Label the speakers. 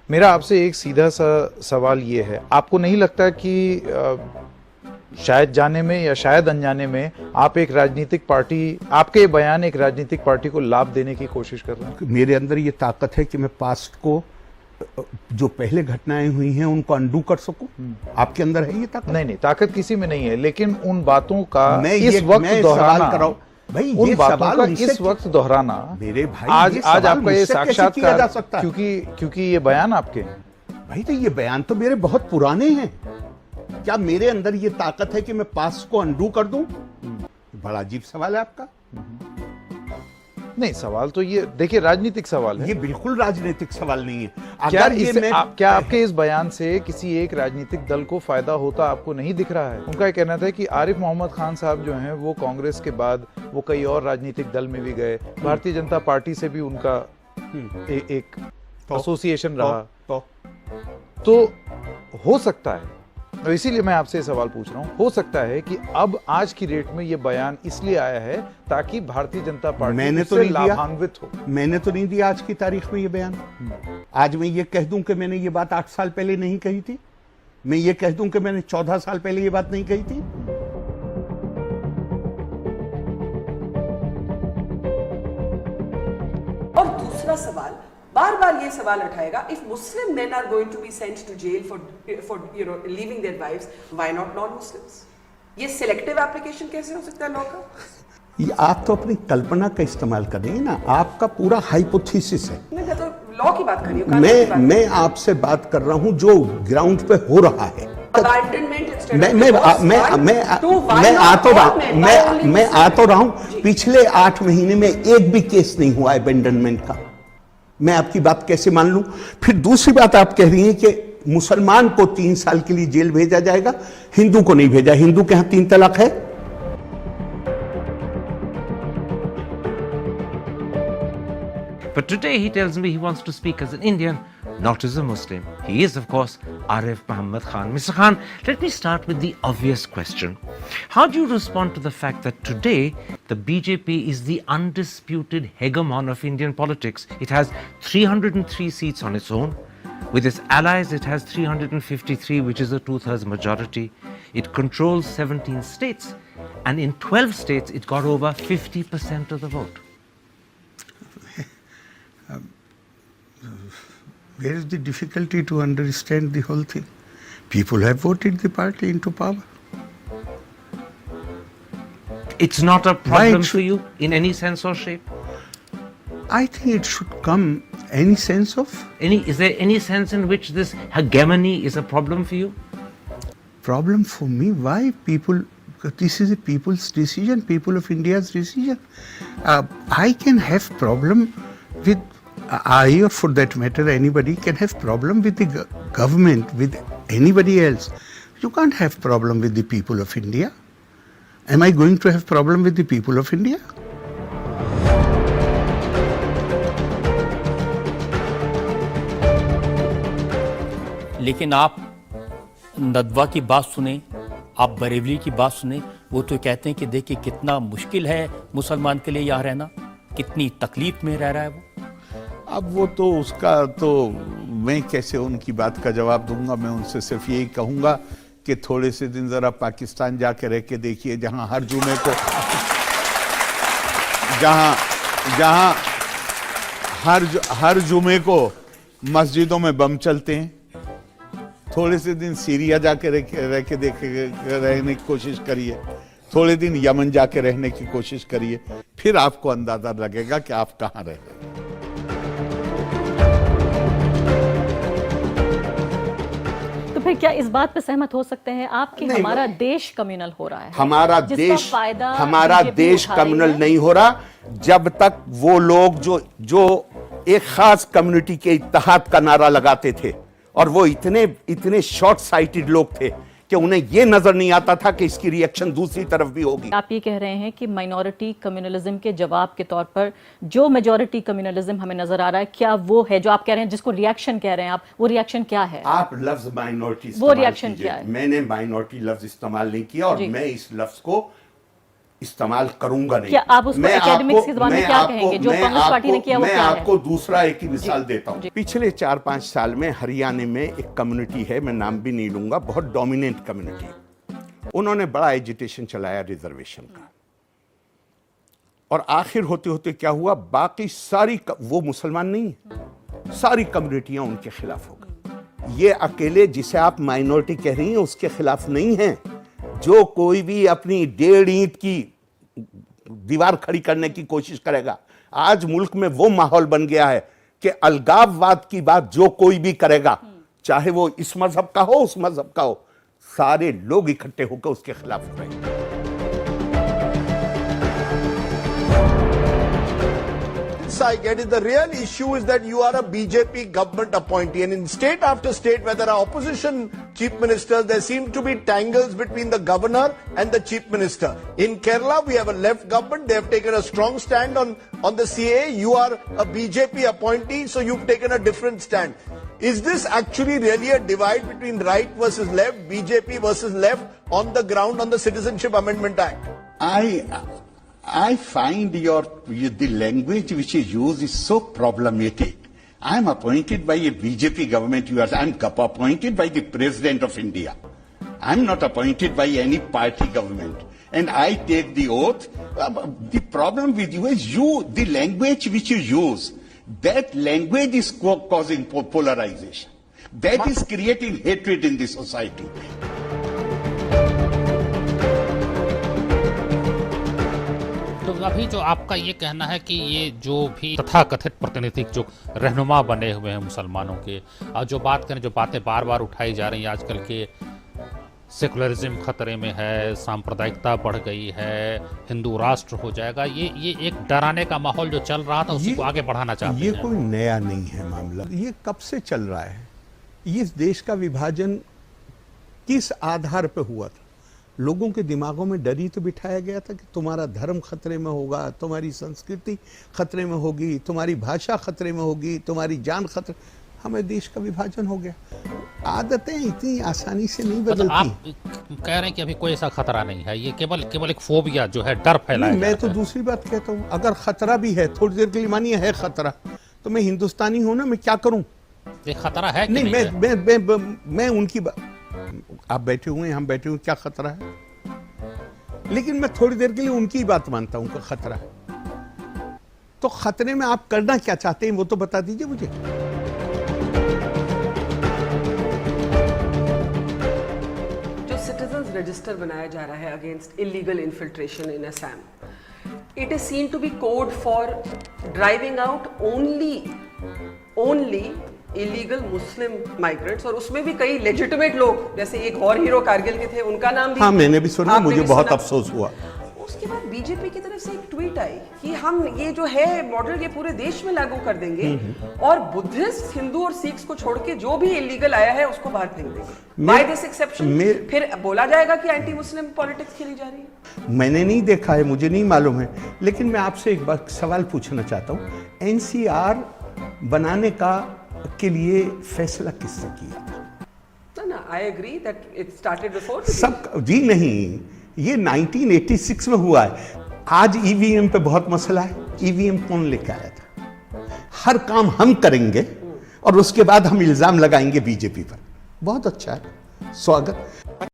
Speaker 1: मेरा आपसे एक सीधा सा सवाल ये है, आपको नहीं लगता कि शायद जाने में या शायद अनजाने में आप एक राजनीतिक पार्टी, आपके बयान एक राजनीतिक पार्टी को लाभ देने की कोशिश कर रहे हैं?
Speaker 2: मेरे अंदर ये ताकत है कि मैं पास्ट को, जो पहले घटनाएं हुई हैं उनको अंडू कर सकूं। आपके अंदर है ये ताकत?
Speaker 1: नहीं, ताकत किसी में नहीं है, लेकिन उन बातों का
Speaker 2: मैं
Speaker 1: इस वक्त दोहराना,
Speaker 2: भाई
Speaker 1: उन
Speaker 2: ये
Speaker 1: बातों का इस वक्त दोहराना,
Speaker 2: मेरे भाई
Speaker 1: आज आपका ये साक्षात्कार,
Speaker 2: सकता
Speaker 1: क्योंकि ये बयान आपके हैं।
Speaker 2: भाई तो ये बयान तो मेरे बहुत पुराने हैं। क्या मेरे अंदर ये ताकत है कि मैं पास्ट को अंडू कर दूं? बड़ा अजीब सवाल है आपका।
Speaker 1: नहीं, सवाल तो ये देखिए राजनीतिक सवाल है।
Speaker 2: ये बिल्कुल राजनीतिक सवाल नहीं है।
Speaker 1: क्या आपके इस बयान से किसी एक राजनीतिक दल को फायदा होता आपको नहीं दिख रहा है? उनका कहना था कि आरिफ मोहम्मद खान साहब जो हैं वो कांग्रेस के बाद वो कई और राजनीतिक दल में भी गए, भारतीय जनता पार्टी से भी उनका एक एसोसिएशन रहा, तो हो सकता है, तो इसीलिए मैं आपसे सवाल पूछ रहा हूं, हो सकता है कि अब आज की डेट में ये बयान इसलिए आया है ताकि भारतीय जनता पार्टी उससे लाभान्वित हो।
Speaker 2: मैंने तो नहीं दिया आज की तारीख में ये बयान। आज मैं ये कह दूं कि मैंने ये बात 8 साल पहले नहीं कही थी, मैं ये कह दूं कि मैंने 14 साल पहले ये बात नहीं कही थी।
Speaker 3: और दूसरा सवाल, बार बार ये सवाल उठाएगा, if Muslim men are going to be sent to jail for leaving their wives, why not non-Muslims? ये selective application कैसे हो सकता है लॉ का?
Speaker 2: ये आप तो अपनी कल्पना का इस्तेमाल कर रही हैं ना, आपका पूरा हाइपोथेसिस है।
Speaker 3: मैं तो लॉ की बात कर रही हूँ।
Speaker 2: मैं आपसे बात कर रहा हूँ जो ग्राउंड पे हो रहा है। मैं आ तो रहा हूँ। पिछले 8 महीने में एक भी केस नहीं हुआ अबेंडनमेंट का। मैं आपकी बात कैसे मान लूं? फिर दूसरी बात आप कह रही हैं कि मुसलमान को 3 साल के लिए जेल भेजा जाएगा, हिंदू को नहीं भेजा। हिंदू के यहां 3 तलाक है।
Speaker 4: But today he tells me he wants to speak as an Indian, not as a Muslim. He is, of course, Arif Mohammad Khan. Mr. Khan, let me start with the obvious question. How do you respond to the fact that today the BJP is the undisputed hegemon of Indian politics? It has 303 seats on its own. With its allies, it has 353, which is a 2/3 majority. It controls 17 states. And in 12 states, it got over 50% of the vote.
Speaker 2: Where is the difficulty to understand the whole thing? People have voted the party into power.
Speaker 4: It's not a problem for you in any sense or shape?
Speaker 2: I think it should come any sense of...
Speaker 4: Is there any sense in which this hegemony is a problem for you?
Speaker 2: Problem for me? Why people... This is a people's decision, people of India's decision. I can have problem with... I, or for that matter, anybody can have problem with the government, with anybody else. You can't have problem with the people of India. Am I going to have problem with the people of India?
Speaker 5: लेकिन आप नदवा की बात सुने, आप बरेवली की बात सुने, वो तो कहते हैं कि देखिए कितना मुश्किल है मुसलमान के लिए यहाँ रहना, कितनी तकलीफ में रह रहा है वो।
Speaker 2: अब वो तो उसका तो मैं कैसे उनकी बात का जवाब दूंगा। मैं उनसे सिर्फ यही कहूंगा कि थोड़े से दिन जरा पाकिस्तान जाके रह के देखिए, जहां हर जुमे को जहां हर जुमे को मस्जिदों में बम चलते हैं। थोड़े से दिन सीरिया जाके रह के रहने की कोशिश करिए, थोड़े दिन यमन जाके रहने की कोशिश करिए, फिर आपको अंदाजा लगेगा कि आप कहां रह रहे हैं।
Speaker 6: तो फिर क्या इस बात पर सहमत हो सकते हैं आप कि हमारा देश कम्युनल हो रहा है?
Speaker 2: हमारा देश कम्युनल नहीं हो रहा जब तक वो लोग जो एक खास कम्युनिटी के इत्तेहाद का नारा लगाते थे, और वो इतने शॉर्ट साइटेड लोग थे कि उन्हें ये नजर नहीं आता था कि इसकी रिएक्शन दूसरी तरफ भी होगी।
Speaker 6: आप ये कह रहे हैं कि माइनॉरिटी कम्युनलिज्म के जवाब के तौर पर जो मेजॉरिटी कम्युनलिज्म हमें नजर आ रहा है, क्या वो है जो आप कह रहे हैं, जिसको रिएक्शन कह रहे हैं आप, वो रिएक्शन क्या है?
Speaker 2: आप लफ्ज माइनॉरिटी,
Speaker 6: वो रिएक्शन क्या है?
Speaker 2: मैंने माइनॉरिटी लफ्ज इस्तेमाल नहीं किया, और मैं इस लफ्ज को
Speaker 7: इस्तेमाल करूंगा नहीं।
Speaker 6: क्या आप उसको academics की ज़बान में क्या कहेंगे? जो कांग्रेस पार्टी ने किया वो
Speaker 7: मैं
Speaker 6: क्या है?
Speaker 7: आपको दूसरा एक ही मिसाल देता हूं।
Speaker 6: जी।
Speaker 7: पिछले 4-5 साल में हरियाणा में एक कम्युनिटी है, मैं नाम भी नहीं लूंगा, बहुत डोमिनेंट कम्युनिटी। उन्होंने बड़ा एजिटेशन चलाया रिजर्वेशन का, और आखिर होते होते क्या हुआ, बाकी सारी वो मुसलमान नहीं, सारी कम्युनिटियां उनके खिलाफ हो गई। ये अकेले जिसे आप माइनॉरिटी कह रही हैं उसके खिलाफ नहीं है। जो कोई भी अपनी 1.5 ईंट की दीवार खड़ी करने की कोशिश करेगा, आज मुल्क में वो माहौल बन गया है कि अलगाववाद की बात जो कोई भी करेगा, चाहे वो इस मजहब का हो उस मजहब का हो, सारे लोग इकट्ठे होकर उसके खिलाफ रहेंगे।
Speaker 8: I get it. The real issue is that you are a BJP government appointee, and in state after state where there are opposition chief ministers, there seem to be tangles between the governor and the chief minister. In Kerala, we have a left government. They have taken a strong stand on the CAA. You are a BJP appointee, so you've taken a different stand. Is this actually really a divide between right versus left, BJP versus left on the ground on the Citizenship Amendment Act?
Speaker 2: I find the language which is used is so problematic. I am appointed by a BJP government. I am appointed by the President of India. I am not appointed by any party government. And I take the oath. The problem with you is the language which you use, that language is causing polarization. That is creating hatred in the society.
Speaker 9: तो अभी जो आपका ये कहना है कि ये जो भी तथाकथित प्रतिनिधि जो रहनुमा बने हुए हैं मुसलमानों के, और जो बात करें, जो बातें बार बार उठाई जा रही हैं आजकल के, सेकुलरिज्म खतरे में है, सांप्रदायिकता बढ़ गई है, हिंदू राष्ट्र हो जाएगा, ये एक डराने का माहौल जो चल रहा था उसी को आगे बढ़ाना चाहते
Speaker 7: ये
Speaker 9: हैं।
Speaker 7: कोई नया नहीं है मामला, ये कब से चल रहा है। इस देश का विभाजन किस आधार पर हुआ था? लोगों के दिमागों में डर ही तो बिठाया गया था कि तुम्हारा धर्म खतरे में होगा, तुम्हारी संस्कृति खतरे में होगी, तुम्हारी भाषा खतरे में होगी, तुम्हारी जान खतरे। हमें देश का विभाजन हो गया। आदतें इतनी आसानी से नहीं बदलती।
Speaker 9: आप कह रहे हैं कि अभी कोई ऐसा खतरा नहीं है, ये केवल एक फोबिया जो है, डर फैलाया
Speaker 7: मैं
Speaker 9: जाता
Speaker 7: तो
Speaker 9: है।
Speaker 7: दूसरी बात कहता हूँ, अगर खतरा भी है, थोड़ी देर के लिए मानिए है खतरा, तो मैं हिंदुस्तानी हूं ना, मैं क्या करूं?
Speaker 9: ये खतरा है कि
Speaker 7: नहीं,
Speaker 9: नहीं है?
Speaker 7: मैं उनकी आप बैठे हुए हैं, हम बैठे हुए, क्या खतरा है? लेकिन मैं थोड़ी देर के लिए उनकी बात मानता हूं कि खतरा है। तो खतरे में आप करना क्या चाहते हैं वो तो बता दीजिए मुझे।
Speaker 3: जो सिटीजन्स रजिस्टर बनाया जा रहा है against illegal infiltration in Assam, it is seen to be code for driving out only illegal Muslim migrants, और उसमें भी कई लेजिटिमेट लोग, जैसे एक और हीरो कारगिल के थे, उनका नाम भी
Speaker 7: हाँ, मैंने भी सुना,
Speaker 3: आपने
Speaker 7: मुझे
Speaker 3: भी
Speaker 7: बहुत
Speaker 3: सुना।
Speaker 7: अफसोस हुआ।
Speaker 3: उसके बाद बीजेपी की तरफ से एक ट्वीट आई कि हम ये जो है मॉडल ये पूरे देश में लागू कर देंगे और बुद्धिस्ट, हिंदू और सिख्स को छोड़ के जो भी इलीगल आया है उसको बाहर फेंक देंगे। बाय दिस एक्सेप्शन फिर बोला जाएगा कि एंटी मुस्लिम पॉलिटिक्स खेली जा रही है।
Speaker 7: मैंने नहीं देखा है, मुझे नहीं मालूम है, लेकिन मैं आपसे एक बार सवाल पूछना चाहता हूँ। एनसीआर बनाने के लिए फैसला किसने किया था?
Speaker 3: ना, I agree that it started before.
Speaker 7: सब जी नहीं, ये 1986 में हुआ है। आज ईवीएम पे बहुत मसला है। ईवीएम कौन लेकर आया था? हर काम हम करेंगे और उसके बाद हम इल्जाम लगाएंगे बीजेपी पर। बहुत अच्छा है, स्वागत।